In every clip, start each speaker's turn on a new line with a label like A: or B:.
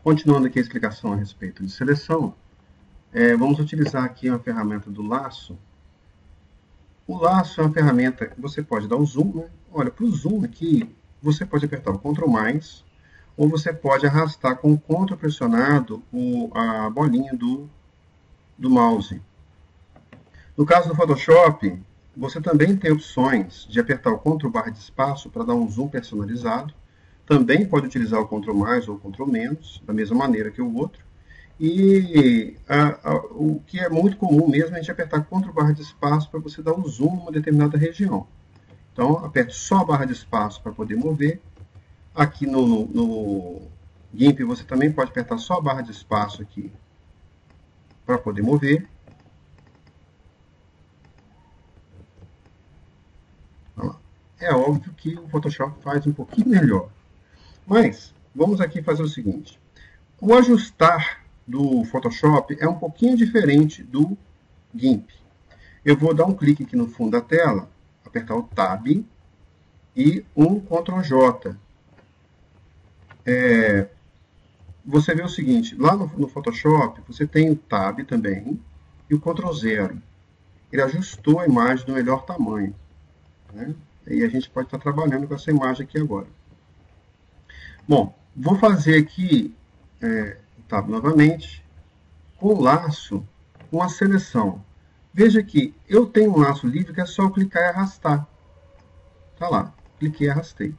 A: Continuando aqui a explicação a respeito de seleção, vamos utilizar aqui uma ferramenta do laço. O laço é uma ferramenta que você pode dar o zoom, né? Olha, para o zoom aqui, você pode apertar o Ctrl+, ou você pode arrastar com o Ctrl pressionado a bolinha do mouse. No caso do Photoshop, você também tem opções de apertar o Ctrl / de espaço para dar um zoom personalizado. Também pode utilizar o Ctrl+ ou o Ctrl-, da mesma maneira que o outro. E o que é muito comum mesmo é a gente apertar Ctrl / de espaço para você dar um zoom em uma determinada região. Então, aperte só a barra de espaço para poder mover. Aqui no GIMP você também pode apertar só a barra de espaço aqui para poder mover. É óbvio que o Photoshop faz um pouquinho melhor. Mas, vamos aqui fazer o seguinte. O ajustar do Photoshop é um pouquinho diferente do GIMP. Eu vou dar um clique aqui no fundo da tela, apertar o Tab e um Ctrl+J. Você vê o seguinte, lá no Photoshop você tem o Tab também e o Ctrl+0. Ele ajustou a imagem do melhor tamanho, né? E a gente pode estar trabalhando com essa imagem aqui agora. Bom, vou fazer aqui, Tab novamente, com o laço, uma seleção. Veja que eu tenho um laço livre que é só eu clicar e arrastar. Está lá, cliquei e arrastei.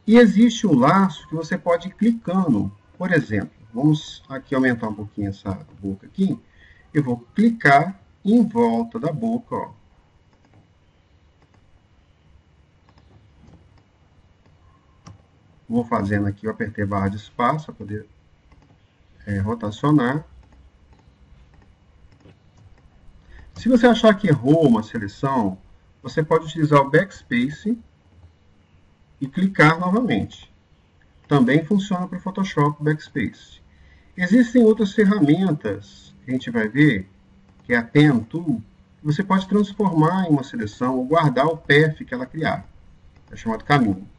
A: E existe um laço que você pode ir clicando. Por exemplo, vamos aqui aumentar um pouquinho essa boca aqui. Eu vou clicar em volta da boca, ó. Vou fazendo aqui, eu apertei a barra de espaço para poder rotacionar. Se você achar que errou uma seleção, você pode utilizar o Backspace e clicar novamente. Também funciona para o Photoshop Backspace. Existem outras ferramentas que a gente vai ver, que é a Pen Tool, que você pode transformar em uma seleção ou guardar o path que ela criar. É chamado caminho.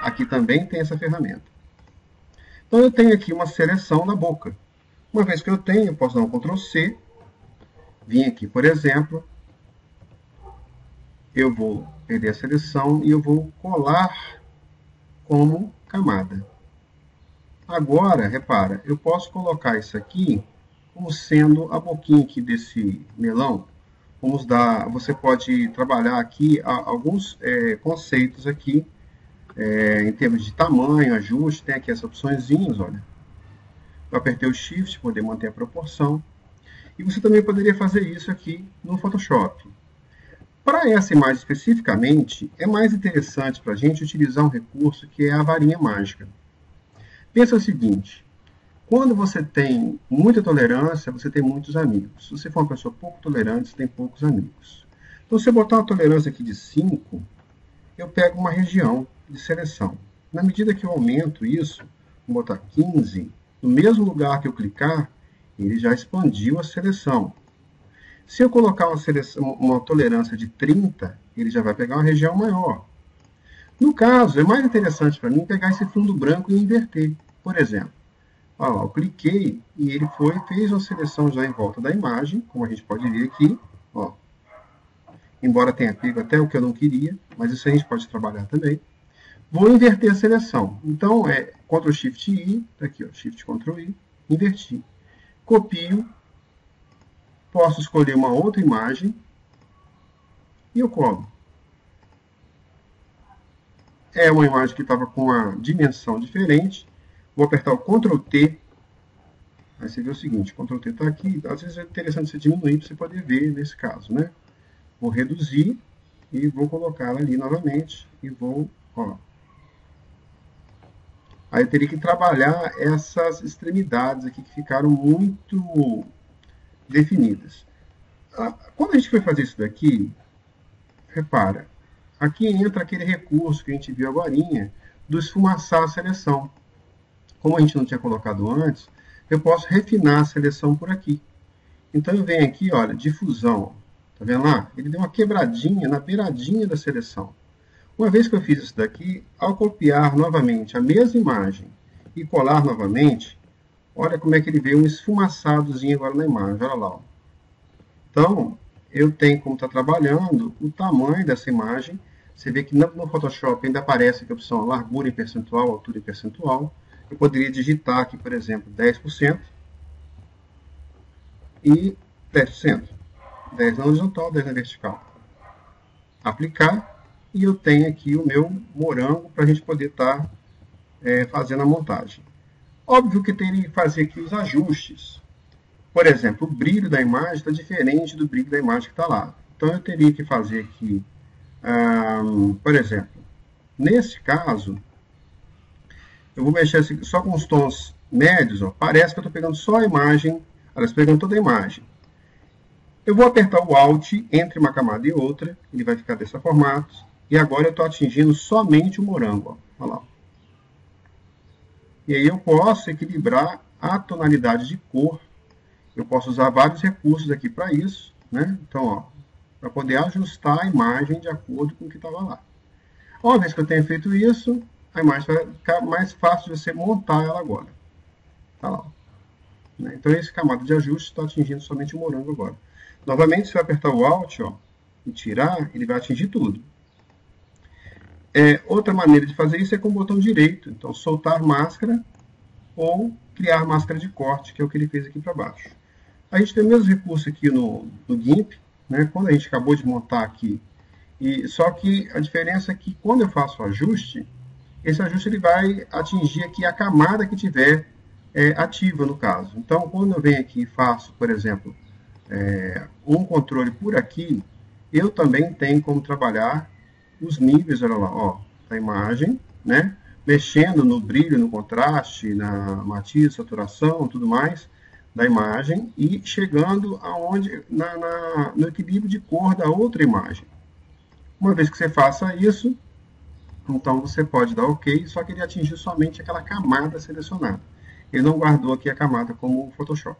A: Aqui também tem essa ferramenta. Então, eu tenho aqui uma seleção da boca. Uma vez que eu tenho, eu posso dar um Ctrl+C. Vim aqui, por exemplo. Eu vou perder a seleção e eu vou colar como camada. Agora, repara, eu posso colocar isso aqui como sendo a boquinha aqui desse melão. Você pode trabalhar aqui alguns conceitos aqui. Em termos de tamanho, ajuste, tem aqui essas opçõezinhas, olha. Eu apertei o Shift para poder manter a proporção. E você também poderia fazer isso aqui no Photoshop. Para essa imagem especificamente, é mais interessante para a gente utilizar um recurso que é a varinha mágica. Pensa o seguinte, quando você tem muita tolerância, você tem muitos amigos. Se você for uma pessoa pouco tolerante, você tem poucos amigos. Então, se eu botar uma tolerância aqui de 5, eu pego uma região de seleção. Na medida que eu aumento isso, vou botar 15, no mesmo lugar que eu clicar, ele já expandiu a seleção. Se eu colocar uma tolerância de 30, ele já vai pegar uma região maior. No caso, é mais interessante para mim pegar esse fundo branco e inverter. Por exemplo, olha lá, eu cliquei e ele fez uma seleção já em volta da imagem, como a gente pode ver aqui. Ó. Embora tenha pego até o que eu não queria, mas isso a gente pode trabalhar também. Vou inverter a seleção. Então, Ctrl+Shift+I, aqui, ó, Shift+Ctrl+I, inverti. Copio, posso escolher uma outra imagem e eu colo. É uma imagem que estava com uma dimensão diferente. Vou apertar o Ctrl+T. Aí você vê o seguinte, Ctrl+T está aqui. Às vezes é interessante você diminuir para você poder ver nesse caso, né? Vou reduzir e vou colocar ela ali novamente e vou, ó. Aí eu teria que trabalhar essas extremidades aqui que ficaram muito definidas. Quando a gente foi fazer isso daqui, repara, aqui entra aquele recurso que a gente viu agorinha do esfumaçar a seleção. Como a gente não tinha colocado antes, eu posso refinar a seleção por aqui. Então eu venho aqui, olha, difusão. Tá vendo lá? Ele deu uma quebradinha na beiradinha da seleção. Uma vez que eu fiz isso daqui, ao copiar novamente a mesma imagem e colar novamente, olha como é que ele veio um esfumaçadozinho agora na imagem, olha lá. Ó. Então, eu tenho como estar trabalhando o tamanho dessa imagem. Você vê que no Photoshop ainda aparece aqui a opção largura em percentual, altura em percentual. Eu poderia digitar aqui, por exemplo, 10% e 10%. 10 na horizontal, 10 na vertical. Aplicar, e eu tenho aqui o meu morango para a gente poder estar fazendo a montagem. Óbvio que teria que fazer aqui os ajustes. Por exemplo, o brilho da imagem está diferente do brilho da imagem que está lá. Então eu teria que fazer aqui, por exemplo, nesse caso, eu vou mexer só com os tons médios. Ó, parece que eu estou pegando só a imagem, aliás, pegando toda a imagem. Eu vou apertar o Alt entre uma camada e outra, ele vai ficar desse formato. E agora eu estou atingindo somente o morango. Ó. Olha lá. E aí eu posso equilibrar a tonalidade de cor. Eu posso usar vários recursos aqui para isso, né? Então, para poder ajustar a imagem de acordo com o que estava lá. Uma vez que eu tenho feito isso, a imagem vai ficar mais fácil de você montar ela agora. Tá lá. Então, esse camada de ajuste está atingindo somente o morango agora. Novamente, se eu apertar o Alt e tirar, ele vai atingir tudo. Outra maneira de fazer isso é com o botão direito. Então, soltar máscara ou criar máscara de corte, que é o que ele fez aqui para baixo. A gente tem o mesmo recurso aqui no GIMP, né? Quando a gente acabou de montar aqui. Só que a diferença é que quando eu faço o ajuste, esse ajuste ele vai atingir aqui a camada que tiver ativa no caso. Então, quando eu venho aqui e faço, por exemplo, um controle por aqui, eu também tenho como trabalhar os níveis, olha lá, ó, da imagem, né? Mexendo no brilho, no contraste, na matiz, saturação, tudo mais da imagem e chegando aonde no equilíbrio de cor da outra imagem. Uma vez que você faça isso, então você pode dar OK, só que ele atingiu somente aquela camada selecionada. Ele não guardou aqui a camada como o Photoshop.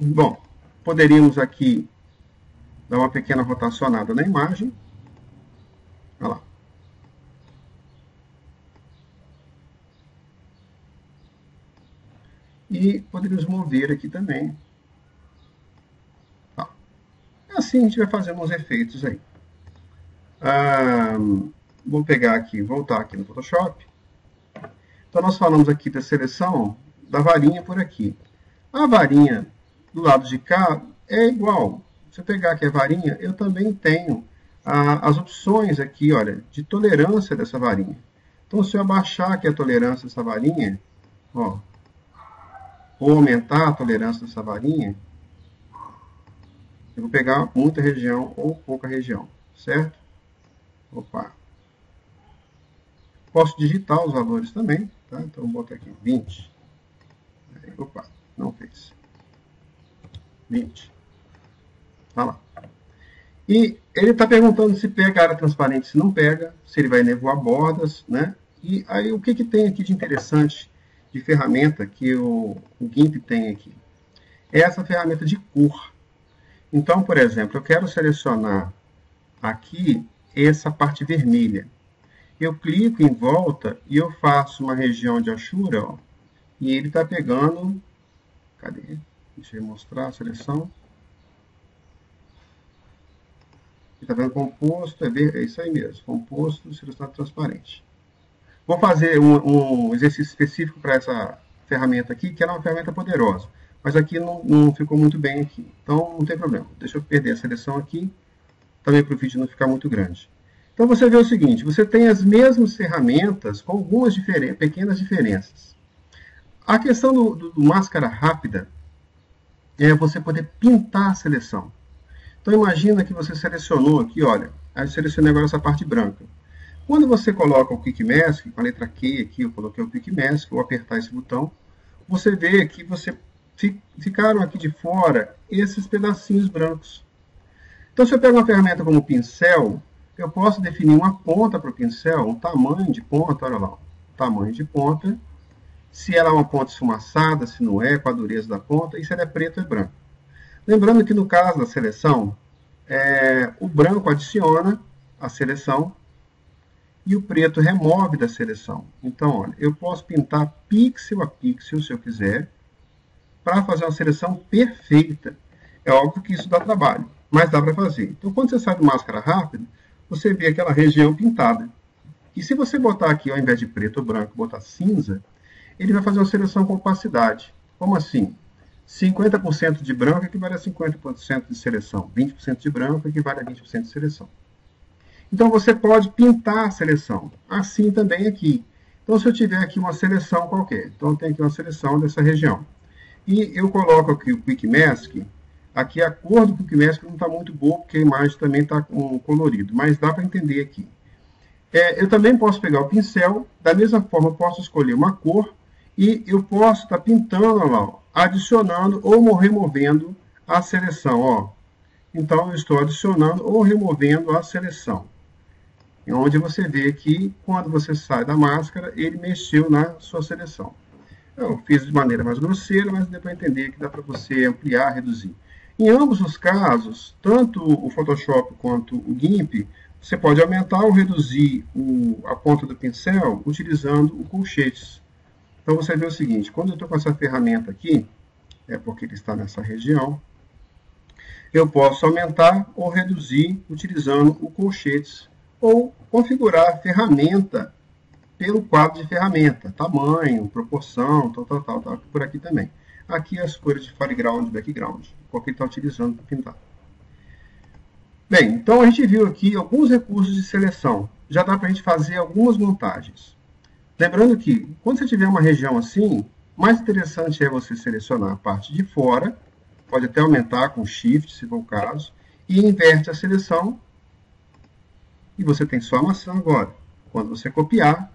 A: Bom, poderíamos aqui dar uma pequena rotacionada na imagem. Olha lá. E poderíamos mover aqui também. Tá. Assim a gente vai fazendo uns efeitos aí. Vou pegar aqui, voltar aqui no Photoshop. Então nós falamos aqui da seleção da varinha por aqui. A varinha do lado de cá é igual. Se eu pegar aqui a varinha, eu também tenho as opções aqui, olha, de tolerância dessa varinha. Então se eu abaixar aqui a tolerância dessa varinha, ó, ou aumentar a tolerância dessa varinha, eu vou pegar muita região ou pouca região, certo? Opa. Posso digitar os valores também, tá? Então, vou botar aqui 20. Aí, opa, não fez. 20. Tá lá. E ele está perguntando se pega a área transparente, se não pega, se ele vai nevoar bordas, né? E aí, o que tem aqui de interessante, de ferramenta que o GIMP tem aqui? É essa ferramenta de cor. Então, por exemplo, eu quero selecionar aqui essa parte vermelha. Eu clico em volta e eu faço uma região de achura, ó, e ele está pegando... Cadê? Deixa eu mostrar a seleção. Ele está vendo composto, é isso aí mesmo, composto, selecionado transparente. Vou fazer um exercício específico para essa ferramenta aqui, que era uma ferramenta poderosa. Mas aqui não ficou muito bem aqui. Então, não tem problema. Deixa eu perder a seleção aqui, também para o vídeo não ficar muito grande. Então, você vê o seguinte, você tem as mesmas ferramentas com algumas pequenas diferenças. A questão do máscara rápida é você poder pintar a seleção. Então, imagina que você selecionou aqui, olha, aí eu selecionei agora essa parte branca. Quando você coloca o Quick Mask, com a letra Q aqui, eu coloquei o Quick Mask, vou apertar esse botão, você vê que ficaram aqui de fora esses pedacinhos brancos. Então, se eu pego uma ferramenta como o pincel, eu posso definir uma ponta para o pincel, um tamanho de ponta, olha lá, tamanho de ponta, se ela é uma ponta esfumaçada, se não é, com a dureza da ponta, e se ela é preta ou branca. Lembrando que no caso da seleção, o branco adiciona a seleção, e o preto remove da seleção. Então, olha, eu posso pintar pixel a pixel, se eu quiser, para fazer uma seleção perfeita. É óbvio que isso dá trabalho, mas dá para fazer. Então, quando você sai do máscara rápida, você vê aquela região pintada. E se você botar aqui, ao invés de preto ou branco, botar cinza, ele vai fazer uma seleção com opacidade. Como assim? 50% de branco equivale a 50% de seleção. 20% de branco equivale a 20% de seleção. Então, você pode pintar a seleção. Assim também aqui. Então, se eu tiver aqui uma seleção qualquer, então eu tenho aqui uma seleção dessa região. E eu coloco aqui o Quick Mask. Aqui a cor do Quick Mask não está muito boa, porque a imagem também está com colorido, mas dá para entender aqui. Eu também posso pegar o pincel, da mesma forma eu posso escolher uma cor, e eu posso estar pintando lá, ó, adicionando ou removendo a seleção. Ó. Então, eu estou adicionando ou removendo a seleção. Onde você vê que, quando você sai da máscara, ele mexeu na sua seleção. Eu fiz de maneira mais grosseira, mas deu para entender que dá para você ampliar, reduzir. Em ambos os casos, tanto o Photoshop quanto o GIMP, você pode aumentar ou reduzir a ponta do pincel utilizando o colchetes. Então, você vê o seguinte, quando eu estou com essa ferramenta aqui, é porque ele está nessa região, eu posso aumentar ou reduzir utilizando o colchetes, ou configurar a ferramenta pelo quadro de ferramenta, tamanho, proporção, tal, por aqui também. Aqui as cores de foreground e background, qual que ele está utilizando para pintar. Bem, então a gente viu aqui alguns recursos de seleção. Já dá para a gente fazer algumas montagens. Lembrando que, quando você tiver uma região assim, mais interessante é você selecionar a parte de fora, pode até aumentar com Shift, se for o caso, e inverte a seleção, e você tem só a maçã agora. Quando você copiar,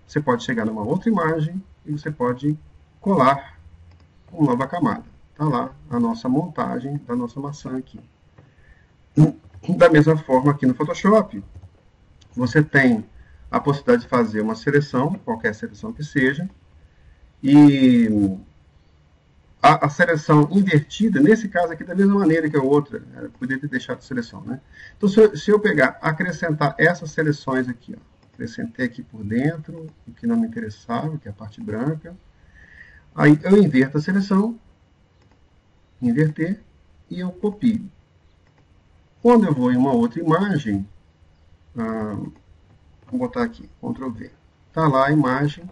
A: você pode chegar numa outra imagem e você pode colar uma nova camada. Está lá a nossa montagem da nossa maçã aqui. Da mesma forma, aqui no Photoshop, você tem a possibilidade de fazer uma seleção, qualquer seleção que seja, e a seleção invertida, nesse caso aqui, da mesma maneira que a outra, eu poderia ter deixado a seleção, né? Então, se eu pegar, acrescentar essas seleções aqui, ó, acrescentei aqui por dentro, o que não me interessava, que é a parte branca, aí eu inverto a seleção, inverter, e eu copio. Quando eu vou em uma outra imagem, vou botar aqui, Ctrl V, está lá a imagem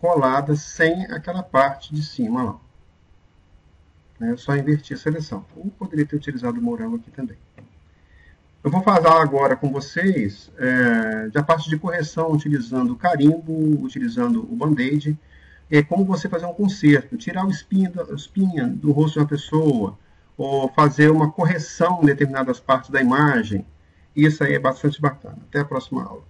A: colada sem aquela parte de cima lá. É só invertir a seleção. Eu poderia ter utilizado o morango aqui também. Eu vou falar agora com vocês da parte de correção, utilizando o carimbo, utilizando o band-aid, como você fazer um conserto, tirar o espinha do rosto de uma pessoa, ou fazer uma correção em determinadas partes da imagem. Isso aí é bastante bacana. Até a próxima aula.